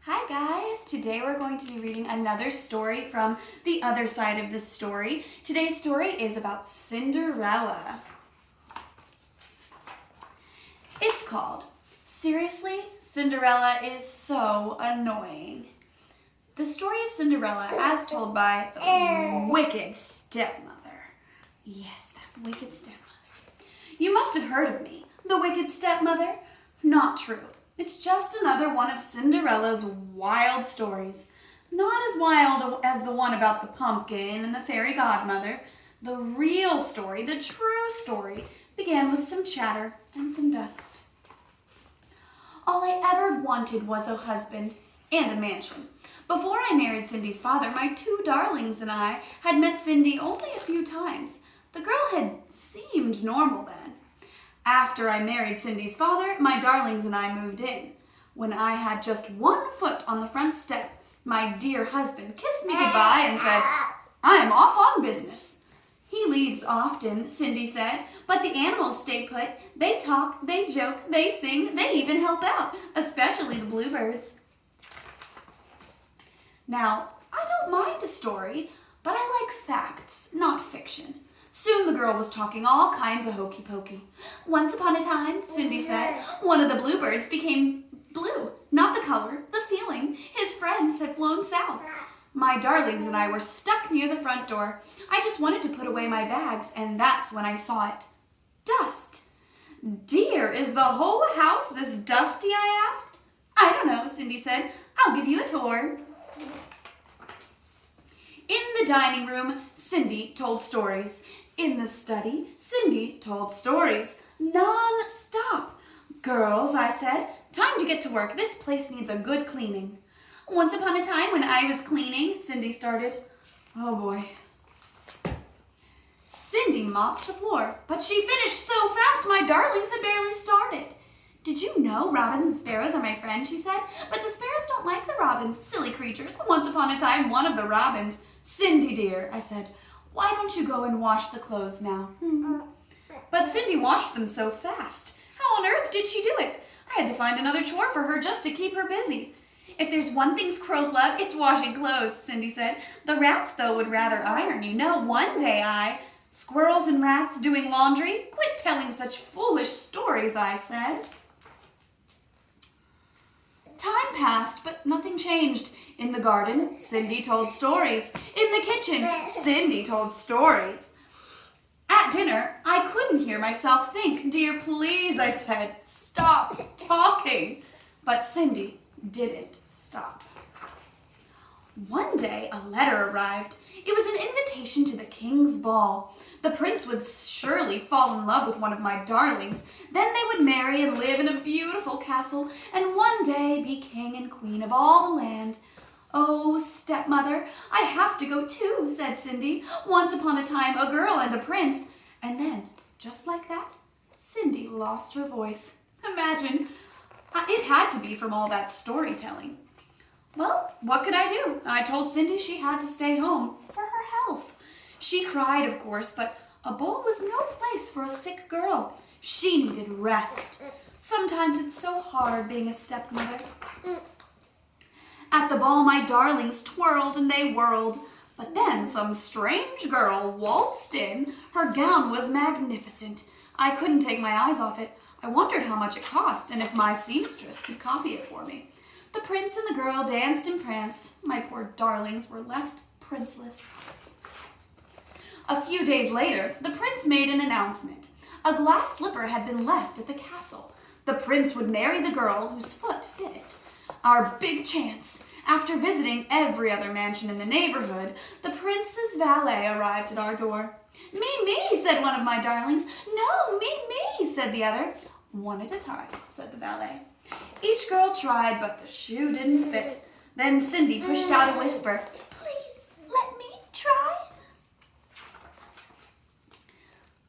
Hi guys! Today we're going to be reading another story from the other side of the story. Today's story is about Cinderella. It's called, Seriously, Cinderella is so annoying. The story of Cinderella as told by the wicked stepmother. Yes, that wicked stepmother. You must have heard of me, the wicked stepmother. Not true. It's just another one of Cinderella's wild stories. Not as wild as the one about the pumpkin and the fairy godmother. The real story, the true story, began with some chatter and some dust. All I ever wanted was a husband and a mansion. Before I married Cindy's father, my two darlings and I had met Cindy only a few times. The girl had seemed normal then. After I married Cindy's father, my darlings and I moved in. When I had just 1 foot on the front step, my dear husband kissed me goodbye and said, "I'm off on business." He leaves often, Cindy said, but the animals stay put. They talk, they joke, they sing, they even help out, especially the bluebirds. Now, I don't mind a story, but I like facts, not fiction. Soon the girl was talking all kinds of hokey pokey. Once upon a time, Cindy said, one of the bluebirds became blue. Not the color, the feeling. His friends had flown south. My darlings and I were stuck near the front door. I just wanted to put away my bags, and that's when I saw it. Dust. "Dear, is the whole house this dusty?" I asked. "I don't know," Cindy said. "I'll give you a tour." In the dining room, Cindy told stories. In the study, Cindy told stories. Non-stop. "Girls," I said, "time to get to work. This place needs a good cleaning." "Once upon a time when I was cleaning," Cindy started. Oh boy. Cindy mopped the floor, but she finished so fast my darlings had barely started. "Did you know robins and sparrows are my friends?" she said. "But the sparrows don't like the robins, silly creatures. Once upon a time, one of the robins..." "Cindy dear," I said, "why don't you go and wash the clothes now?" But Cindy washed them so fast. How on earth did she do it? I had to find another chore for her just to keep her busy. "If there's one thing squirrels love, it's washing clothes," Cindy said. "The rats, though, would rather iron. You know, one day I..." "Squirrels and rats doing laundry? Quit telling such foolish stories," I said. Time passed, but nothing changed. In the garden, Cindy told stories. In the kitchen, Cindy told stories. At dinner, I couldn't hear myself think. "Dear, please," I said, "stop talking." But Cindy didn't stop. One day, a letter arrived. It was an invitation to the king's ball. The prince would surely fall in love with one of my darlings. Then they would marry and live in a beautiful castle, and one day be king and queen of all the land. "Oh, stepmother, I have to go too," said Cindy. "Once upon a time, a girl and a prince." And then, just like that, Cindy lost her voice. Imagine, it had to be from all that storytelling. Well, what could I do? I told Cindy she had to stay home for her health. She cried, of course, but a ball was no place for a sick girl. She needed rest. Sometimes it's so hard being a stepmother. At the ball, my darlings twirled and they whirled. But then some strange girl waltzed in. Her gown was magnificent. I couldn't take my eyes off it. I wondered how much it cost and if my seamstress could copy it for me. The prince and the girl danced and pranced. My poor darlings were left princeless. A few days later, the prince made an announcement. A glass slipper had been left at the castle. The prince would marry the girl whose foot fit it. Our big chance. After visiting every other mansion in the neighborhood, the prince's valet arrived at our door. Me, said one of my darlings. "No, me, said the other. "One at a time," said the valet. Each girl tried, but the shoe didn't fit. Then Cindy pushed out a whisper. "Please, let me try."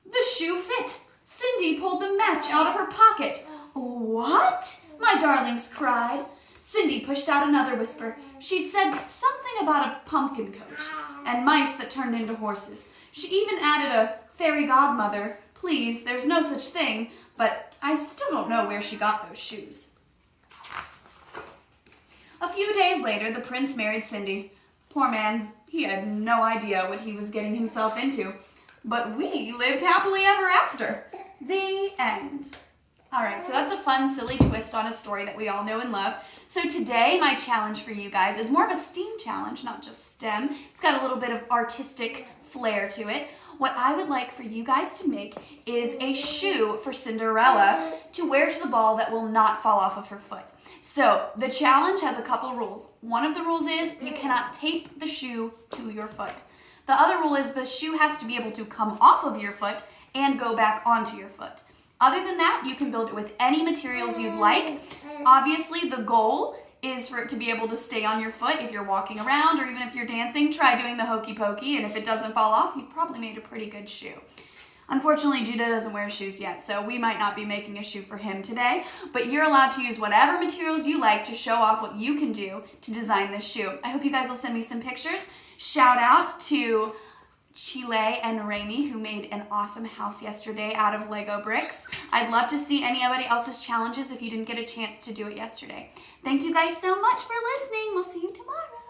The shoe fit. Cindy pulled the match out of her pocket. "What?" my darlings cried. Cindy pushed out another whisper. She'd said something about a pumpkin coach and mice that turned into horses. She even added a fairy godmother. Please, there's no such thing, but I still don't know where she got those shoes. A few days later, the prince married Cindy. Poor man, he had no idea what he was getting himself into. But we lived happily ever after. The end. All right, so that's a fun, silly twist on a story that we all know and love. So today, my challenge for you guys is more of a STEAM challenge, not just STEM. It's got a little bit of artistic flair to it. What I would like for you guys to make is a shoe for Cinderella to wear to the ball that will not fall off of her foot. So the challenge has a couple rules. One of the rules is you cannot tape the shoe to your foot. The other rule is the shoe has to be able to come off of your foot and go back onto your foot. Other than that, you can build it with any materials you'd like. Obviously, the goal is for it to be able to stay on your foot if you're walking around, or even if you're dancing. Try doing the Hokey Pokey, and if it doesn't fall off, you've probably made a pretty good shoe. Unfortunately, Judah doesn't wear shoes yet, so we might not be making a shoe for him today, but you're allowed to use whatever materials you like to show off what you can do to design this shoe. I hope you guys will send me some pictures. Shout out to Chile and Raimi, who made an awesome house yesterday out of Lego bricks. I'd love to see anybody else's challenges if you didn't get a chance to do it yesterday. Thank you guys so much for listening. We'll see you tomorrow.